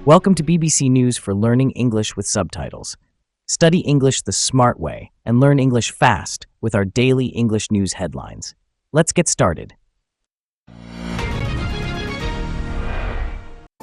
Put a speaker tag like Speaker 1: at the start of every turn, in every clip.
Speaker 1: Welcome to BBC News for learning English with subtitles. Study English the smart way and learn English fast with our daily English news headlines. Let's get started.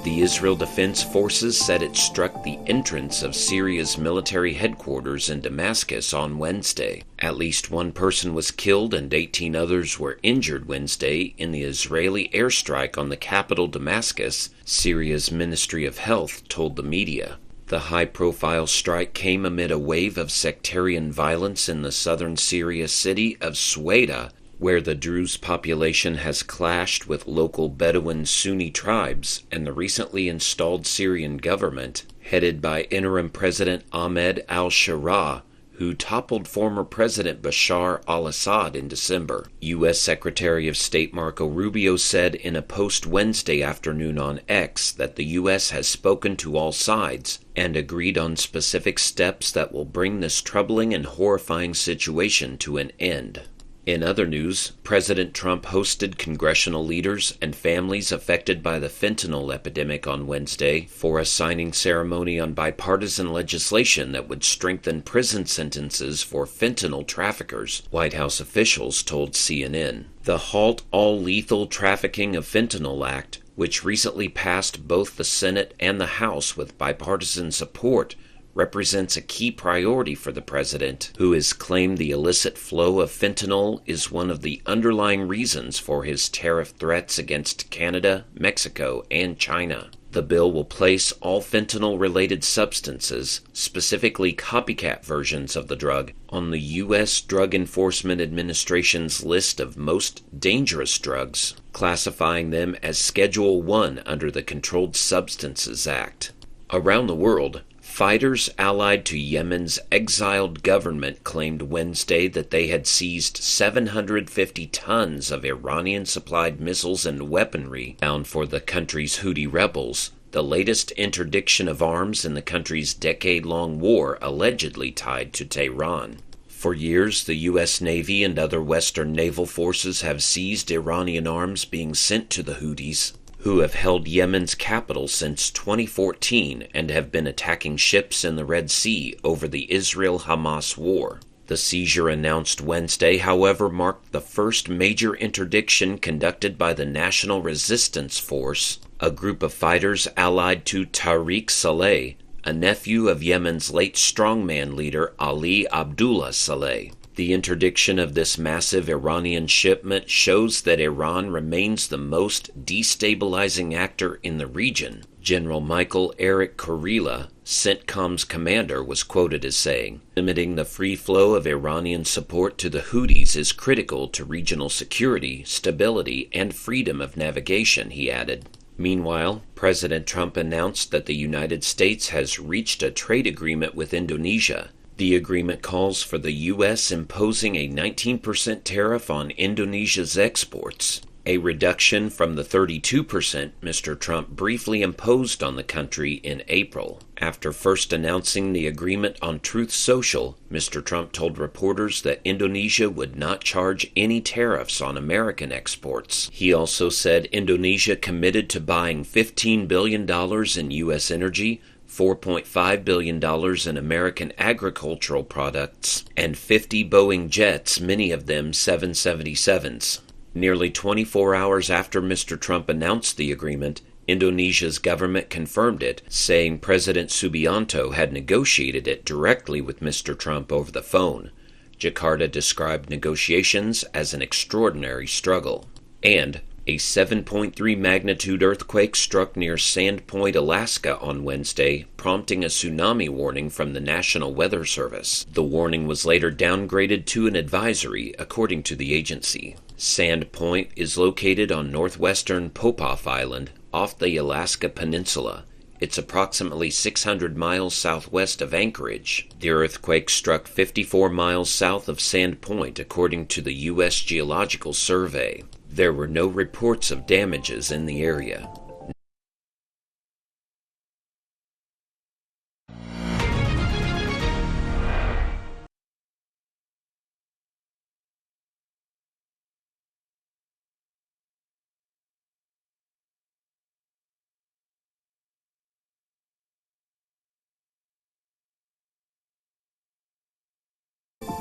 Speaker 2: The Israel Defense Forces said it struck the entrance of Syria's military headquarters in Damascus on Wednesday. At least one person was killed and 18 others were injured Wednesday in the Israeli airstrike on the capital Damascus, Syria's Ministry of Health told the media. The high-profile strike came amid a wave of sectarian violence in the southern Syria city of Sueda, where the Druze population has clashed with local Bedouin Sunni tribes and the recently installed Syrian government, headed by interim President Ahmed al-Sharaa, who toppled former President Bashar al-Assad in December. U.S. Secretary of State Marco Rubio said in a post Wednesday afternoon on X that the U.S. has spoken to all sides and agreed on specific steps that will bring this troubling and horrifying situation to an end. In other news, President Trump hosted congressional leaders and families affected by the fentanyl epidemic on Wednesday for a signing ceremony on bipartisan legislation that would strengthen prison sentences for fentanyl traffickers, White House officials told CNN. The Halt All Lethal Trafficking of Fentanyl Act, which recently passed both the Senate and the House with bipartisan support, represents a key priority for the president, who has claimed the illicit flow of fentanyl is one of the underlying reasons for his tariff threats against Canada, Mexico, and China. The bill will place all fentanyl-related substances, specifically copycat versions of the drug, on the U.S. Drug Enforcement Administration's list of most dangerous drugs, classifying them as Schedule I under the Controlled Substances Act. Around the world, fighters allied to Yemen's exiled government claimed Wednesday that they had seized 750 tons of Iranian-supplied missiles and weaponry bound for the country's Houthi rebels, the latest interdiction of arms in the country's decade-long war allegedly tied to Tehran. For years, the U.S. Navy and other Western naval forces have seized Iranian arms being sent to the Houthis, who have held Yemen's capital since 2014 and have been attacking ships in the Red Sea over the Israel-Hamas war. The seizure announced Wednesday, however, marked the first major interdiction conducted by the National Resistance Force, a group of fighters allied to Tariq Saleh, a nephew of Yemen's late strongman leader Ali Abdullah Saleh. The interdiction of this massive Iranian shipment shows that Iran remains the most destabilizing actor in the region. General Michael Eric Kurilla, CENTCOM's commander, was quoted as saying, "Limiting the free flow of Iranian support to the Houthis is critical to regional security, stability, and freedom of navigation," he added. Meanwhile, President Trump announced that the United States has reached a trade agreement with Indonesia. The agreement calls for the U.S. imposing a 19% tariff on Indonesia's exports, a reduction from the 32% Mr. Trump briefly imposed on the country in April. After first announcing the agreement on Truth Social, Mr. Trump told reporters that Indonesia would not charge any tariffs on American exports. He also said Indonesia committed to buying $15 billion in U.S. energy, $4.5 billion in American agricultural products, and 50 Boeing jets, many of them 777s. Nearly 24 hours after Mr. Trump announced the agreement, Indonesia's government confirmed it, saying President Subianto had negotiated it directly with Mr. Trump over the phone. Jakarta described negotiations as an extraordinary struggle. And a 7.3 magnitude earthquake struck near Sandpoint, Alaska on Wednesday, prompting a tsunami warning from the National Weather Service. The warning was later downgraded to an advisory, according to the agency. Sandpoint is located on northwestern Popoff Island, off the Alaska Peninsula. It's approximately 600 miles southwest of Anchorage. The earthquake struck 54 miles south of Sandpoint, according to the U.S. Geological Survey. There were no reports of damages in the area.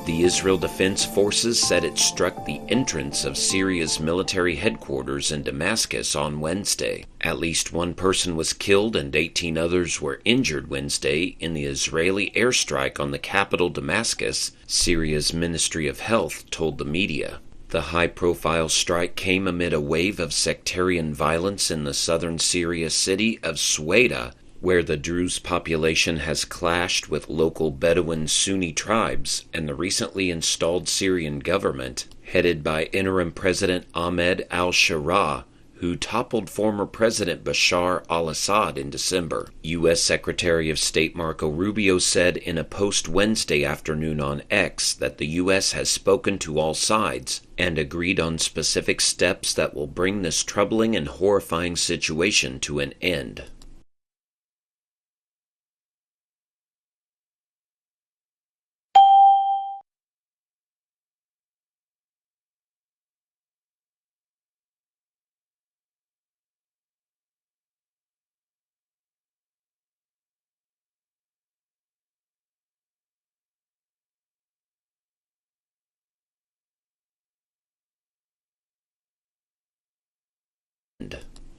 Speaker 2: The Israel Defense Forces said it struck the entrance of Syria's military headquarters in Damascus on Wednesday. At least one person was killed and 18 others were injured Wednesday in the Israeli airstrike on the capital Damascus, Syria's Ministry of Health told the media. The high-profile strike came amid a wave of sectarian violence in the southern Syria city of Sueda, where the Druze population has clashed with local Bedouin Sunni tribes and the recently installed Syrian government, headed by interim President Ahmed al-Sharaa, who toppled former President Bashar al-Assad in December. U.S. Secretary of State Marco Rubio said in a post Wednesday afternoon on X that the U.S. has spoken to all sides and agreed on specific steps that will bring this troubling and horrifying situation to an end.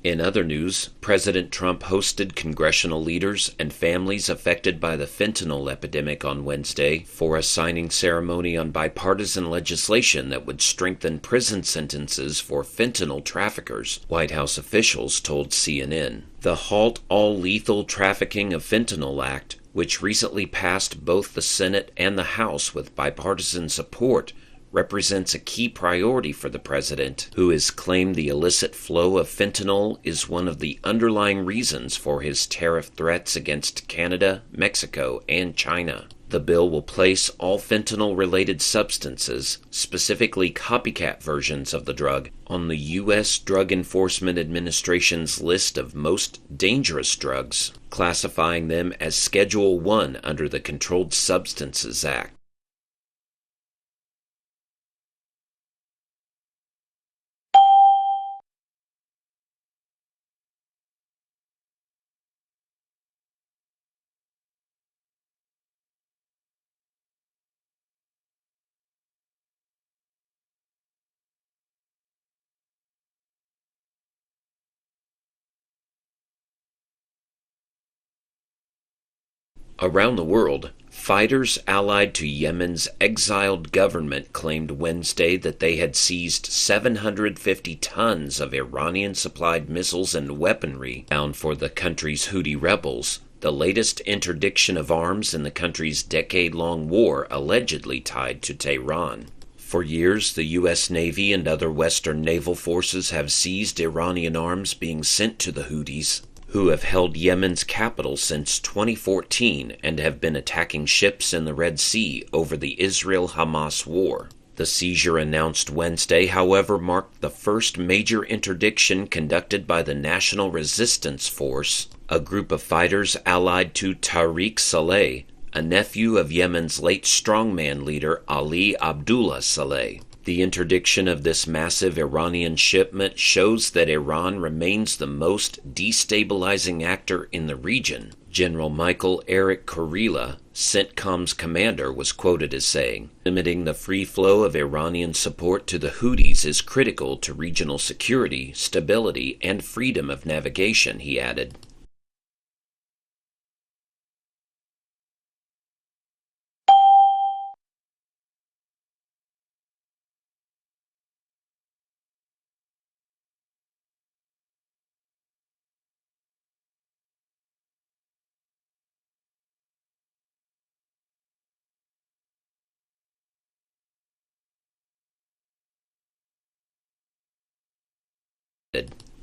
Speaker 2: In other news, President Trump hosted congressional leaders and families affected by the fentanyl epidemic on Wednesday for a signing ceremony on bipartisan legislation that would strengthen prison sentences for fentanyl traffickers, White House officials told CNN. The Halt All Lethal Trafficking of Fentanyl Act, which recently passed both the Senate and the House with bipartisan support, represents a key priority for the president, who has claimed the illicit flow of fentanyl is one of the underlying reasons for his tariff threats against Canada, Mexico, and China. The bill will place all fentanyl-related substances, specifically copycat versions of the drug, on the U.S. Drug Enforcement Administration's list of most dangerous drugs, classifying them as Schedule 1 under the Controlled Substances Act. Around the world, fighters allied to Yemen's exiled government claimed Wednesday that they had seized 750 tons of Iranian-supplied missiles and weaponry bound for the country's Houthi rebels, the latest interdiction of arms in the country's decade-long war allegedly tied to Tehran. For years, the U.S. Navy and other Western naval forces have seized Iranian arms being sent to the Houthis, who have held Yemen's capital since 2014 and have been attacking ships in the Red Sea over the Israel-Hamas war. The seizure announced Wednesday, however, marked the first major interdiction conducted by the National Resistance Force, a group of fighters allied to Tariq Saleh, a nephew of Yemen's late strongman leader Ali Abdullah Saleh. The interdiction of this massive Iranian shipment shows that Iran remains the most destabilizing actor in the region. General Michael Eric Kurila, CENTCOM's commander, was quoted as saying, "Limiting the free flow of Iranian support to the Houthis is critical to regional security, stability, and freedom of navigation," he added.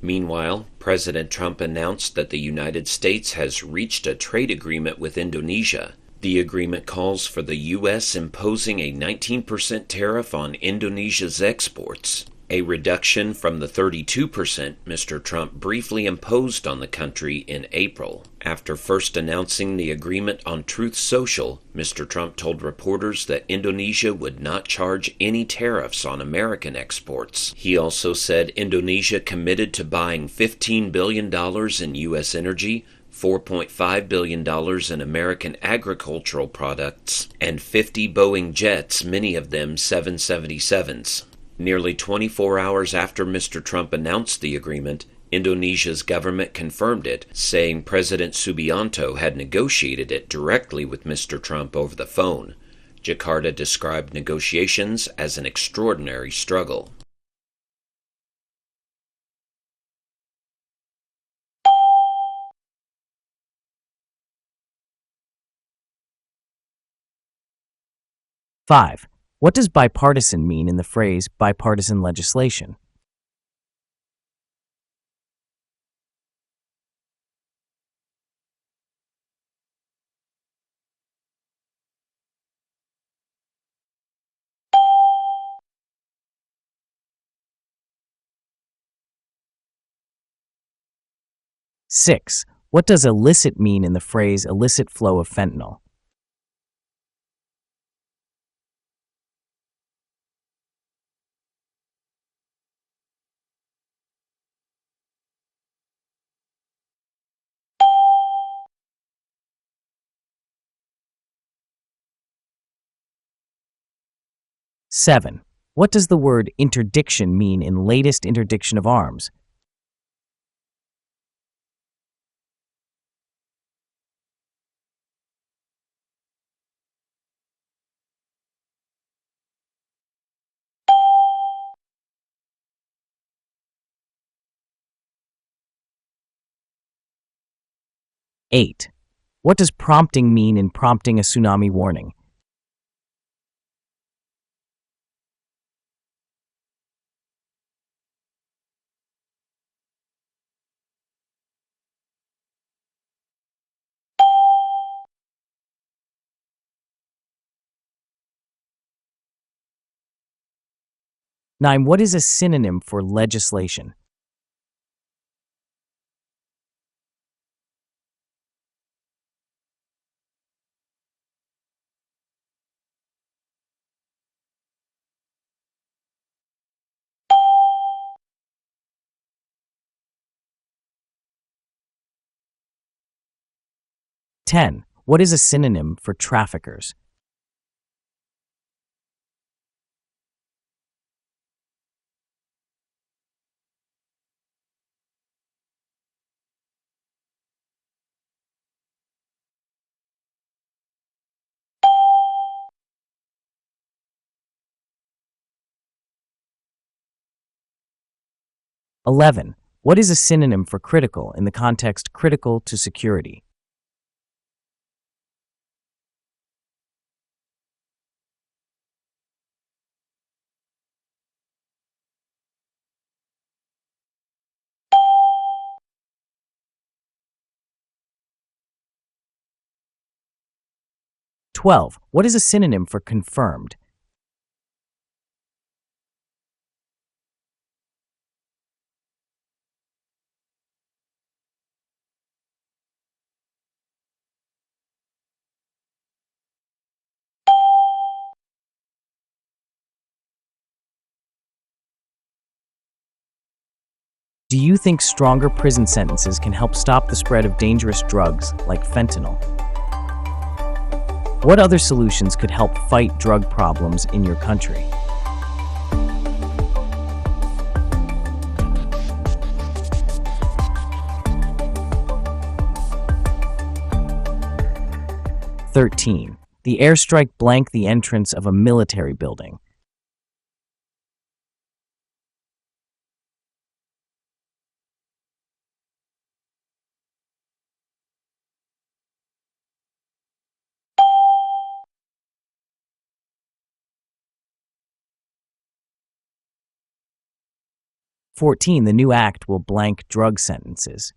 Speaker 2: Meanwhile, President Trump announced that the United States has reached a trade agreement with Indonesia. The agreement calls for the U.S. imposing a 19% tariff on Indonesia's exports, a reduction from the 32% Mr. Trump briefly imposed on the country in April. After first announcing the agreement on Truth Social, Mr. Trump told reporters that Indonesia would not charge any tariffs on American exports. He also said Indonesia committed to buying $15 billion in U.S. energy, $4.5 billion in American agricultural products, and 50 Boeing jets, many of them 777s. Nearly 24 hours after Mr. Trump announced the agreement, Indonesia's government confirmed it, saying President Subianto had negotiated it directly with Mr. Trump over the phone. Jakarta described negotiations as an extraordinary struggle.
Speaker 1: Five. What does bipartisan mean in the phrase bipartisan legislation? Six. What does illicit mean in the phrase illicit flow of fentanyl? Seven. What does the word interdiction mean in latest interdiction of arms? Eight. What does prompting mean in prompting a tsunami warning? Nine. What is a synonym for legislation? Ten. What is a synonym for traffickers? Eleven. What is a synonym for critical in the context critical to security? 12. What is a synonym for confirmed? 'Do you think stronger prison sentences can help stop the spread of dangerous drugs like fentanyl? What other solutions could help fight drug problems in your country? Thirteen. The airstrike blanked the entrance of a military building. Fourteen. The new act will blank drug sentences.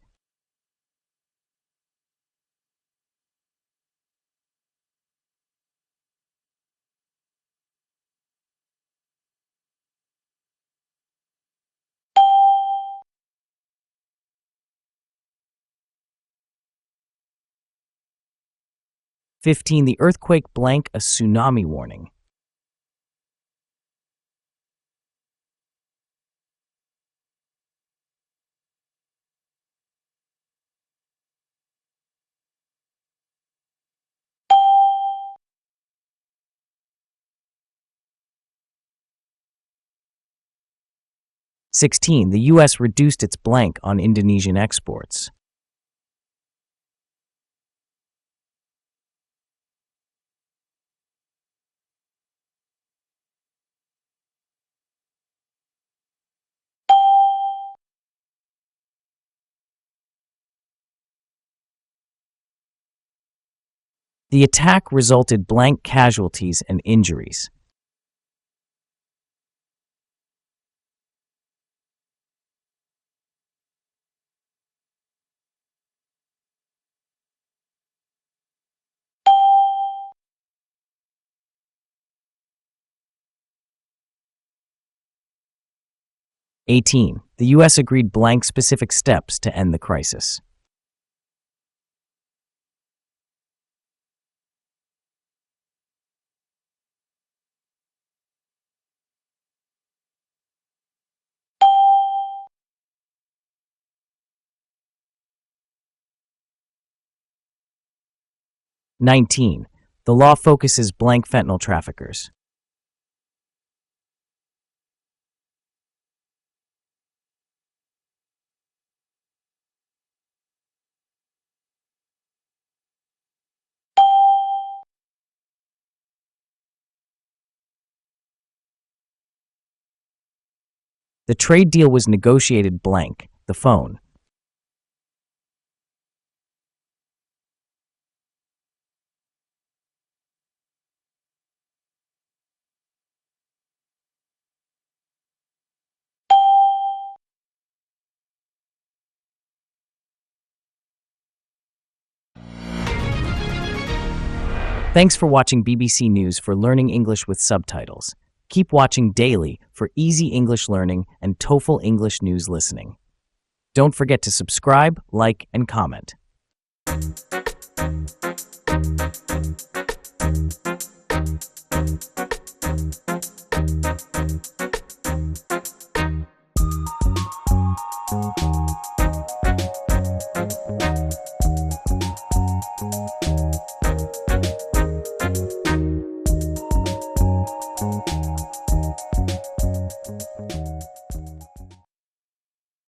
Speaker 1: Fifteen. The earthquake blank a tsunami warning. 16. The U.S. reduced its blank on Indonesian exports. 'The attack resulted blank casualties and injuries. 18. The U.S. agreed blank specific steps to end the crisis. 19. The law focuses blank fentanyl traffickers. 'The trade deal was negotiated blank, the phone. 'Thanks for watching BBC News for learning English with subtitles. Keep watching daily for easy English learning and TOEFL English news listening. Don't forget to subscribe, like, and comment.